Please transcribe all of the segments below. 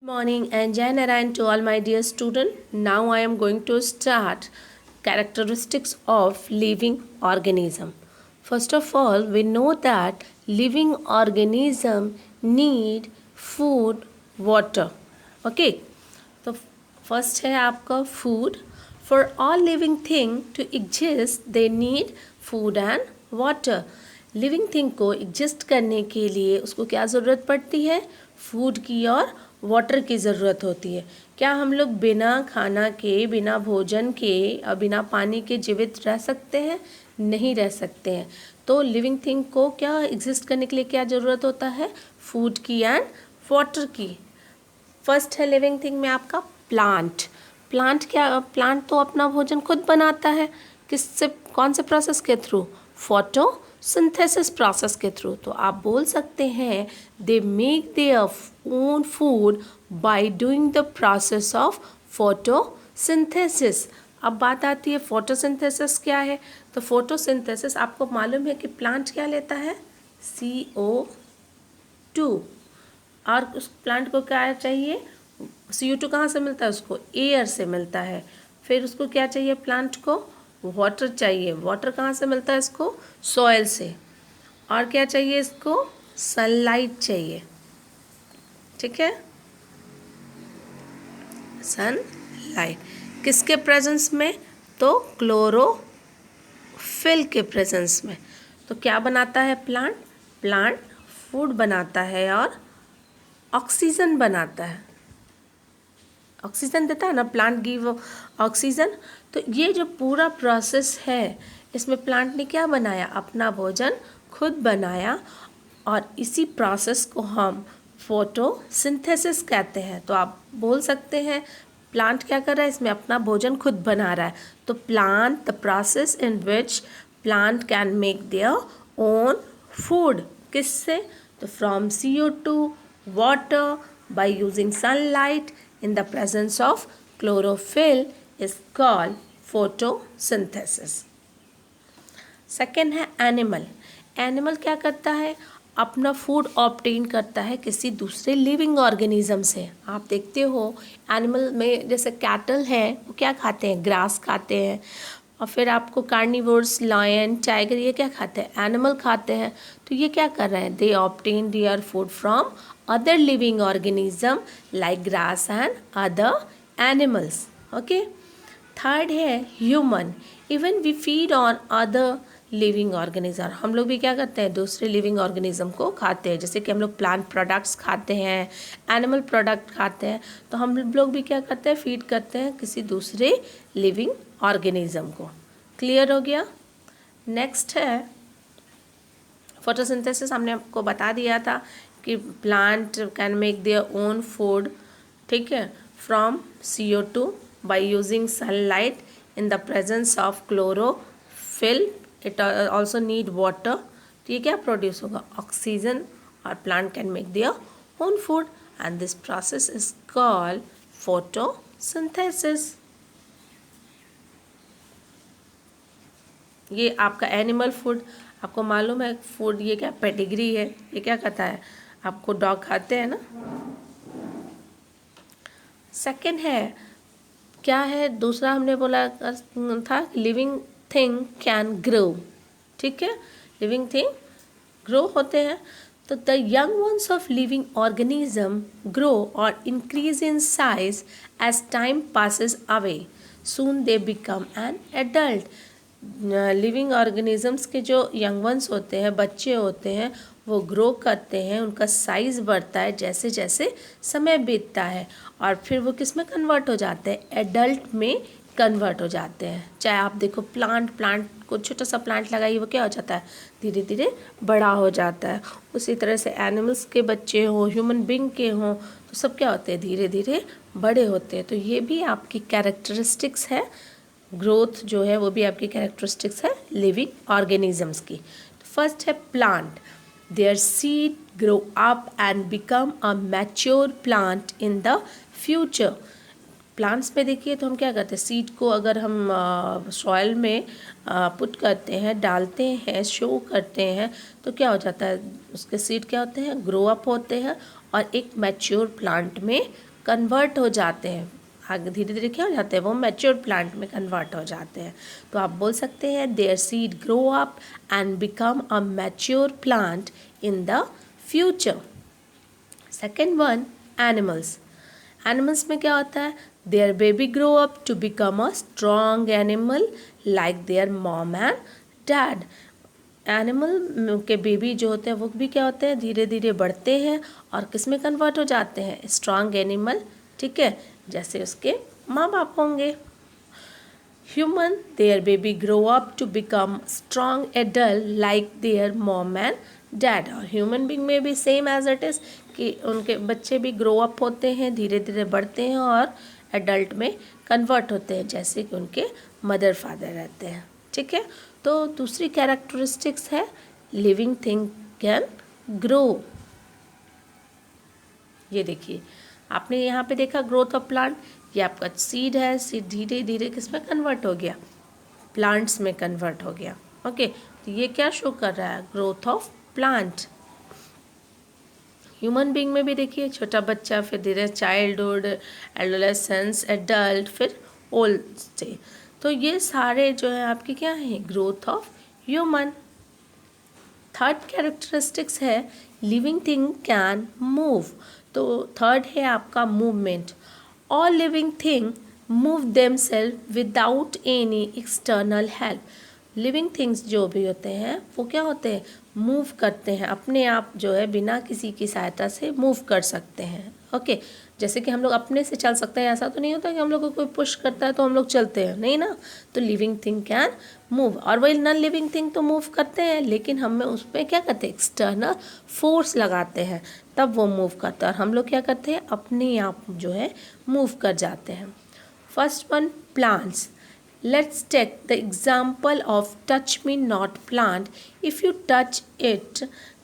Morning and Jai Narayan to all my dear student. Now I am going to start characteristics of living organism. First of all, we know that living organism need food, water. Okay, तो first है आपका food. For all living thing to exist, they need food and water. Living thing को exist करने के लिए उसको क्या ज़रूरत पड़ती है? फूड की और वाटर की ज़रूरत होती है। क्या हम लोग बिना खाना के, बिना भोजन के और बिना पानी के जीवित रह सकते हैं? नहीं रह सकते हैं। तो लिविंग थिंग को क्या एग्जिस्ट करने के लिए क्या ज़रूरत होता है? फूड की एंड वाटर की। फर्स्ट है लिविंग थिंग में आपका प्लांट। प्लांट तो अपना भोजन खुद बनाता है। किससे? कौन से प्रोसेस के थ्रू? फोटोसिंथेसिस प्रोसेस के थ्रू। तो आप बोल सकते हैं they make their own food by doing the process of photosynthesis. अब बात आती है फोटोसिंथेसिस क्या है? तो फोटोसिंथेसिस आपको मालूम है कि प्लांट क्या लेता है? CO2। और उस प्लांट को क्या चाहिए? CO2 कहाँ से मिलता है उसको? एयर से मिलता है। फिर उसको क्या चाहिए? प्लांट को वाटर चाहिए। वाटर कहाँ से मिलता है इसको? सॉइल से। और क्या चाहिए इसको? सनलाइट चाहिए। ठीक है, सनलाइट किसके प्रेजेंस में? तो क्लोरोफिल के प्रेजेंस में। तो क्या बनाता है प्लांट? प्लांट फूड बनाता है और ऑक्सीजन बनाता है। ऑक्सीजन देता है ना, प्लांट गिव ऑक्सीजन। तो ये जो पूरा प्रोसेस है इसमें प्लांट ने क्या बनाया? अपना भोजन खुद बनाया। और इसी प्रोसेस को हम फोटोसिंथेसिस कहते हैं। तो आप बोल सकते हैं प्लांट क्या कर रहा है? इसमें अपना भोजन खुद बना रहा है। तो plant, the process in which plant can make their own food. किससे? तो from CO2, water, by using sunlight in the presence of chlorophyll is called photosynthesis. Second है एनिमल। एनिमल क्या करता है? अपना फूड ऑब्टेन करता है किसी दूसरे लिविंग ऑर्गेनिज्म से। आप देखते हो एनिमल में जैसे कैटल है, वो क्या खाते हैं? ग्रास खाते हैं। और फिर आपको कार्निवोर्स, लायन, टाइगर, ये क्या खाते हैं? एनिमल खाते हैं। तो ये क्या कर रहे हैं? They obtain their food from other living organism like grass and other animals. Okay. Third है human. Even we feed on other living organism. हम लोग भी क्या करते हैं? दूसरे लिविंग ऑर्गेनिज्म को खाते हैं। जैसे कि हम लोग प्लांट प्रोडक्ट्स खाते हैं, एनिमल प्रोडक्ट खाते हैं। तो हम लोग भी क्या करते हैं? फीड करते हैं किसी दूसरे लिविंग ऑर्गेनिज्म को। क्लियर हो गया? नेक्स्ट है फोटोसिंथेसिस। हमने आपको बता दिया था कि plant can make their own food, ठीक है, from CO2 by using sunlight in the presence of chlorophyll. It also need water. तो ये क्या प्रोड्यूस होगा? ऑक्सीजन। और plant can make their own food and this process is called photosynthesis. ये आपका animal food. आपको मालूम है फूड ये क्या पेडिग्री है? ये क्या कहता है? आपको डॉग खाते हैं ना। सेकंड है क्या है? दूसरा हमने बोला था लिविंग थिंग कैन ग्रो। ठीक है, लिविंग थिंग ग्रो होते हैं। तो the young ones of living organism grow और increase in size as time passes away. Soon they become an adult. Living organisms के जो यंग वंस होते हैं, बच्चे होते हैं, वो ग्रो करते हैं, उनका साइज़ बढ़ता है जैसे जैसे समय बीतता है। और फिर वो किस में कन्वर्ट हो जाते हैं? एडल्ट में कन्वर्ट हो जाते हैं। चाहे आप देखो प्लांट को, छोटा सा प्लांट लगाइए, वो क्या हो जाता है? धीरे धीरे बड़ा हो जाता है। उसी तरह से एनिमल्स के बच्चे हों, ह्यूमन बींग के हों, तो सब क्या होते हैं? धीरे धीरे बड़े होते हैं। तो ये भी आपकी कैरेक्टरिस्टिक्स है। ग्रोथ जो है वो भी आपकी कैरेक्टरिस्टिक्स है लिविंग ऑर्गेनिजम्स की। फर्स्ट है plant. There seed grow up and become a mature plant in the future. Plants में देखिए तो हम क्या करते हैं? सीड को अगर हम सॉइल में पुट करते हैं, डालते हैं, शो करते हैं, तो क्या हो जाता है? उसके सीड क्या होते हैं? ग्रो अप होते हैं और एक मैच्योर प्लांट में कन्वर्ट हो जाते हैं, आगे धीरे धीरे क्या हो जाते हैं, वो मैच्योर प्लांट में कन्वर्ट हो जाते हैं। तो आप बोल सकते हैं their seed grow up and become a mature plant in the future. Second one, animals. Animals में क्या होता है, their baby grow up to become a strong animal like their mom and dad. Animal के baby जो होते हैं वो भी क्या होते हैं, धीरे धीरे बढ़ते हैं और किस में कन्वर्ट हो जाते हैं, स्ट्रॉन्ग एनिमल, ठीक है, जैसे उसके माँ बाप होंगे। Human, their baby grow up to become strong adult like their mom and dad. और ह्यूमन बींग में भी सेम एज इट इज़ कि उनके बच्चे भी ग्रो अप होते हैं, धीरे धीरे बढ़ते हैं और एडल्ट में कन्वर्ट होते हैं, जैसे कि उनके मदर फादर रहते हैं, ठीक है। तो दूसरी कैरेक्टरिस्टिक्स है लिविंग थिंग कैन ग्रो। ये देखिए, आपने यहाँ पे देखा ग्रोथ ऑफ प्लांट, ये आपका सीड है, सीड धीरे धीरे किस में कन्वर्ट हो गया, प्लांट्स में कन्वर्ट हो गया। ओके, तो ये क्या शो कर रहा है, growth of plant. Human being में भी देखिए, छोटा बच्चा, फिर धीरे चाइल्डहुड, एडोलेसेंस, एडल्ट, फिर ओल्ड स्टेज। तो ये सारे जो है आपके क्या हैं, growth of human. Third characteristics है लिविंग थिंग कैन मूव। तो थर्ड है आपका movement. All living thing move themself without any external help. Living things जो भी होते हैं वो क्या होते हैं, मूव करते हैं अपने आप, जो है बिना किसी की सहायता से मूव कर सकते हैं। ओके, जैसे कि हम लोग अपने से चल सकते हैं, ऐसा तो नहीं होता कि हम लोग को कोई पुश करता है तो हम लोग चलते हैं, नहीं ना। तो लिविंग थिंग कैन मूव, और वही नॉन लिविंग थिंग तो मूव करते हैं, लेकिन हमें उस पर क्या करते हैं, एक्सटर्नल फोर्स लगाते हैं, तब वो मूव करता है। और हम लोग क्या करते हैं, अपने आप जो है मूव कर जाते हैं। First one, plants. Let's take the example of touch me not plant. If you touch it,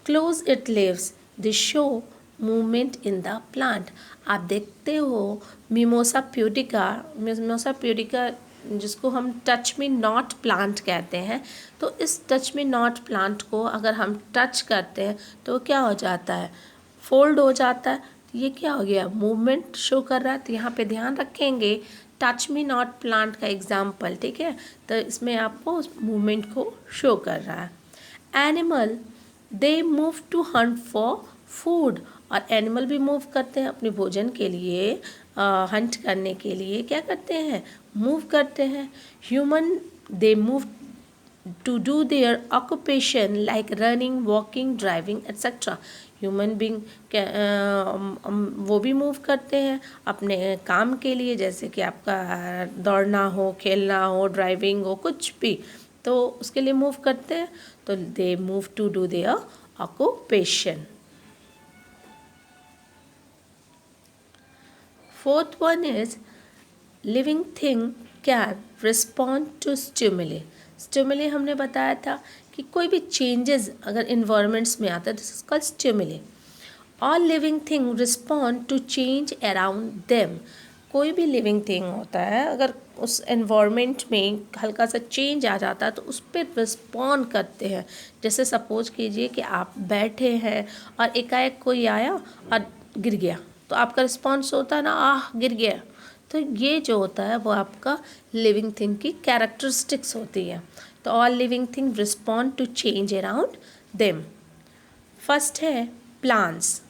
close its leaves, they show movement in the plant. आप देखते हो मिमोसा प्यूडिका जिसको हम टच मी नॉट प्लांट कहते हैं। तो इस touch me not plant को अगर हम टच करते हैं तो क्या हो जाता है, फोल्ड हो जाता है। ये क्या हो गया, मूवमेंट शो कर रहा है। तो यहाँ पे ध्यान रखेंगे टच मी नॉट प्लांट का एग्जाम्पल, ठीक है, तो इसमें आपको उस मूवमेंट को शो कर रहा है। Animal, they move to hunt for food. और एनिमल भी मूव करते हैं अपने भोजन के लिए, हंट करने के लिए क्या करते हैं, मूव करते हैं। Human, they move to do their occupation like running, walking, driving, etc. Human being वो भी मूव करते हैं अपने काम के लिए, जैसे कि आपका दौड़ना हो, खेलना हो, ड्राइविंग हो, कुछ भी, तो उसके लिए मूव करते हैं। तो they move to do their occupation. Fourth one is living thing can respond to stimuli. Stimuli हमने बताया था कि कोई भी चेंजेस अगर इन्वायरमेंट्स में आता है, this is called stimuli. All living thing respond to change around them. कोई भी लिविंग थिंग होता है, अगर उस एनवायरनमेंट में हल्का सा चेंज आ जाता है तो उस पर रिस्पॉन्ड करते हैं। जैसे सपोज कीजिए कि आप बैठे हैं और एकाएक कोई आया और गिर गया, तो आपका रिस्पॉन्स होता है ना, आह गिर गया। तो ये जो होता है वो आपका लिविंग थिंग की कैरेक्टरिस्टिक्स होती है। तो all living thing respond to change around them. First है plants.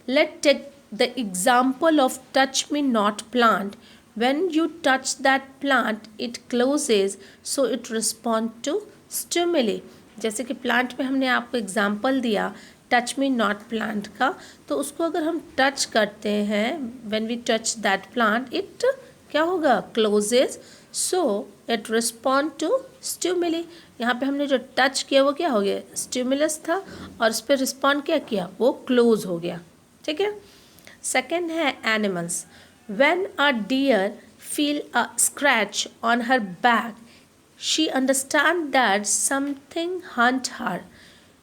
Let take the example of touch me not plant. When you touch that plant, it closes, so it respond to stimuli. जैसे कि plant में हमने आपको example दिया touch me not plant का, तो उसको अगर हम टच करते हैं, when we touch that plant, it क्या होगा, closes, so it respond to stimuli. यहाँ पे हमने जो टच किया वो क्या हो गया, स्टिमुलस था, और उस पर रिस्पॉन्ड क्या किया, वो क्लोज हो गया, ठीक है। सेकेंड है animals. When a deer feel a scratch on her back, she understands that something hunt her.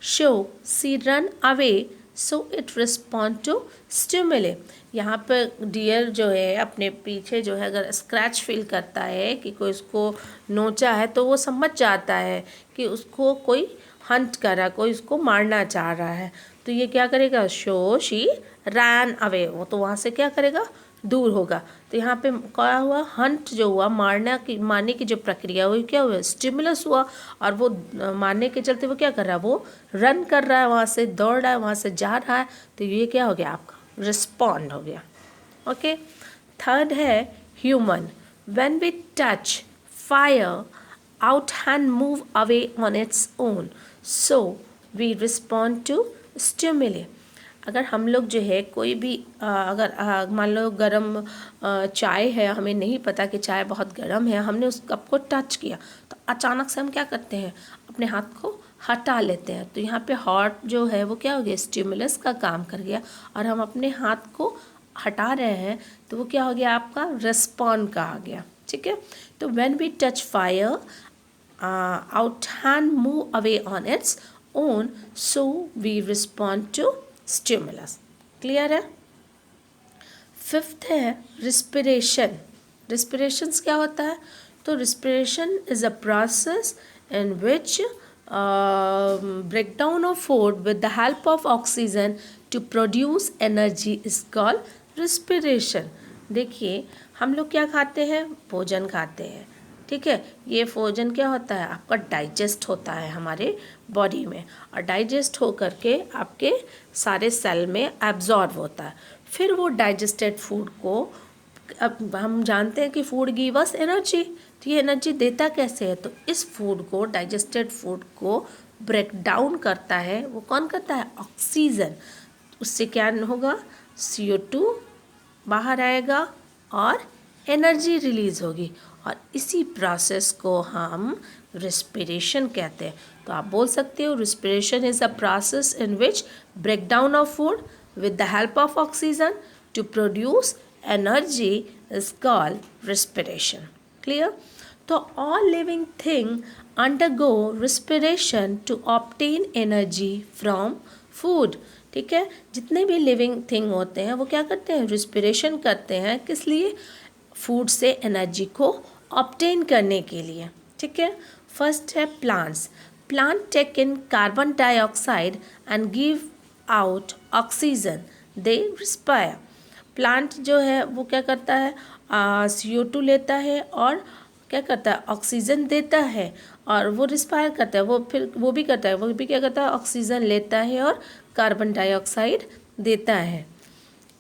So she run away, so it respond to stimuli. यहाँ पर डियर जो है अपने पीछे जो है अगर स्क्रैच फील करता है कि कोई उसको नोचा है, तो वो समझ जाता है कि उसको कोई हंट कर रहा है, कोई उसको मारना चाह रहा है, तो ये क्या करेगा, शो शी रैन अवे, वो तो वहाँ से क्या करेगा, दूर होगा। तो यहाँ पे क्या हुआ, हंट जो हुआ, मारने की जो प्रक्रिया हुई, क्या हुआ, स्टिमुलस हुआ, और वो मारने के चलते वो क्या कर रहा है, वो रन कर रहा है, वहाँ से दौड़ रहा है, वहाँ से जा रहा है, तो ये क्या हो गया, आपका रिस्पॉन्ड हो गया। ओके, थर्ड है human. When we touch fire, out hand move away on its own, so we respond to stimuli। अगर हम लोग जो है कोई भी अगर मान लो गरम चाय है, हमें नहीं पता कि चाय बहुत गर्म है, हमने उस कप को टच किया, तो अचानक से हम क्या करते हैं, अपने हाथ को हटा लेते हैं। तो यहाँ पे हॉट जो है वो क्या हो गया, स्टिमुलस का काम कर गया, और हम अपने हाथ को हटा रहे हैं, तो वो क्या हो गया, आपका रिस्पॉन्ड का आ गया। ठीक है, तो when we touch fire, out hand move away on its own, so we respond to stimulus। Clear है। फिफ्थ है रिस्पिरेशन। रिस्पिरेशंस क्या होता है, तो respiration is a process in which breakdown of food with the help of oxygen to produce energy is called respiration। देखिए, हम लोग क्या खाते हैं, भोजन खाते हैं, ठीक है, ये भोजन क्या होता है, आपका डाइजेस्ट होता है हमारे बॉडी में, और डाइजेस्ट हो करके आपके सारे सेल में एब्जॉर्ब होता है। फिर वो डाइजेस्टेड फूड को, अब हम जानते हैं कि फूड गिव अस एनर्जी, तो ये एनर्जी देता कैसे है, तो इस फूड को, डाइजेस्टेड फूड को ब्रेक डाउन करता है, वो कौन करता है, ऑक्सीजन। उससे क्या होगा, CO2 बाहर आएगा और एनर्जी रिलीज होगी, और इसी प्रोसेस को हम रिस्पिरेशन कहते हैं। तो आप बोल सकते हो respiration is a process in which break down of food with the help of oxygen to produce energy is called respiration। Clear? तो all living thing undergo respiration to obtain energy from food। ठीक है, जितने भी living thing होते हैं वो क्या करते हैं, रिस्पिरेशन करते हैं, किस लिए, फूड से एनर्जी को ऑब्टेन करने के लिए। ठीक है, फर्स्ट है plants. Plant take in carbon dioxide and give out oxygen, they respire. Plant जो है वो क्या करता है, CO2 लेता है और क्या करता है, ऑक्सीजन देता है, और वो रिस्पायर करता है, वो फिर वो भी करता है, वो भी क्या करता है, ऑक्सीजन लेता है और कार्बन डाइऑक्साइड देता है।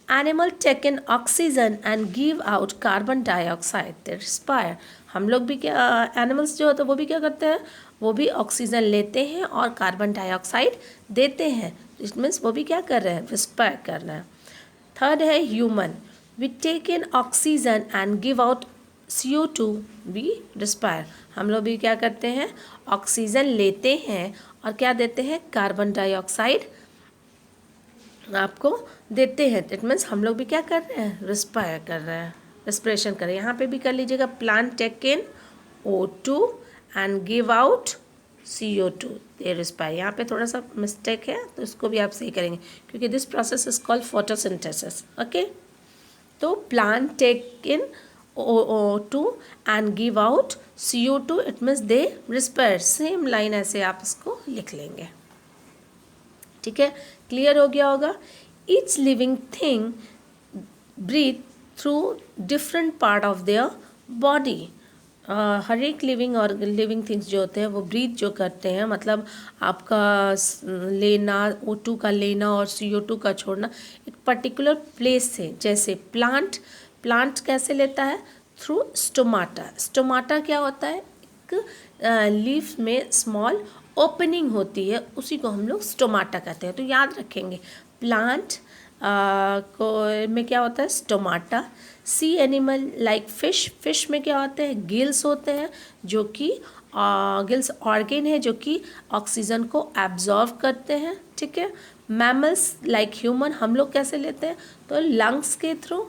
Animal take in oxygen and give out carbon dioxide, they respire. हम लोग भी क्या, एनिमल्स जो होते हैं वो भी क्या करते हैं, वो भी ऑक्सीजन लेते हैं और कार्बन डाइऑक्साइड देते हैं, इट मीन्स वो भी क्या कर रहे हैं, रिस्पायर कर रहे हैं। थर्ड है human. We take in oxygen and give out CO2, we respire. हम लोग भी क्या करते हैं, ऑक्सीजन लेते हैं और क्या देते हैं, कार्बन डाइऑक्साइड आपको देते हैं, इट मीन्स हम लोग भी क्या कर रहे हैं, रिस्पायर कर रहे हैं, रेस्पिरेशन कर रहे हैं। यहाँ पे भी कर लीजिएगा, plant take in O2 and give out CO2, they respire. यहाँ पे थोड़ा सा मिस्टेक है, तो इसको भी आप सही करेंगे, क्योंकि this process is called photosynthesis. Okay, तो plant take in O2 and give out CO2, it means they respire. Same line ऐसे आप इसको लिख लेंगे। ठीक है, क्लियर हो गया होगा। Each living thing breathe through different part of their body. हर एक लिविंग थिंग्स जो होते हैं वो ब्रीथ जो करते हैं, मतलब आपका लेना, O2 का लेना और CO2 का छोड़ना एक पर्टिकुलर प्लेस से। जैसे प्लांट कैसे लेता है, थ्रू स्टोमाटा। स्टोमाटा क्या होता है, एक लीफ में स्मॉल ओपनिंग होती है, उसी को हम लोग स्टोमाटा कहते हैं। तो याद रखेंगे, प्लांट को में क्या होता है, stomata. Sea animal like fish में क्या होते हैं, गिल्स होते हैं, जो कि गिल्स ऑर्गेन है जो कि ऑक्सीजन को एब्जॉर्व करते हैं। ठीक है, मैमल्स लाइक ह्यूमन हम लोग कैसे लेते हैं, तो लंग्स के थ्रू।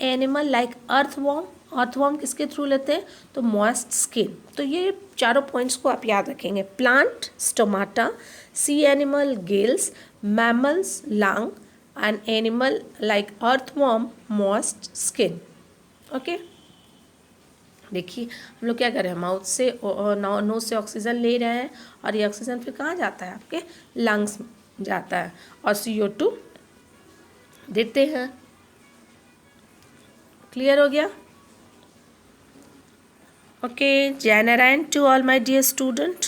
एनिमल लाइक अर्थवॉर्म किसके थ्रू लेते हैं, तो मॉइस्ट स्किन। तो ये चारों पॉइंट्स को आप याद रखेंगे, plant stomata, sea animal gills, mammals lung, and animal like earthworm moist skin. Okay, देखिए हम लोग क्या कर रहे हैं, माउथ से नोज से ऑक्सीजन ले रहे हैं और ये ऑक्सीजन फिर कहाँ जाता है, आपके लंग्स में जाता है और CO2 देते हैं। क्लियर हो गया? Okay, Jai Narayan to all my dear student.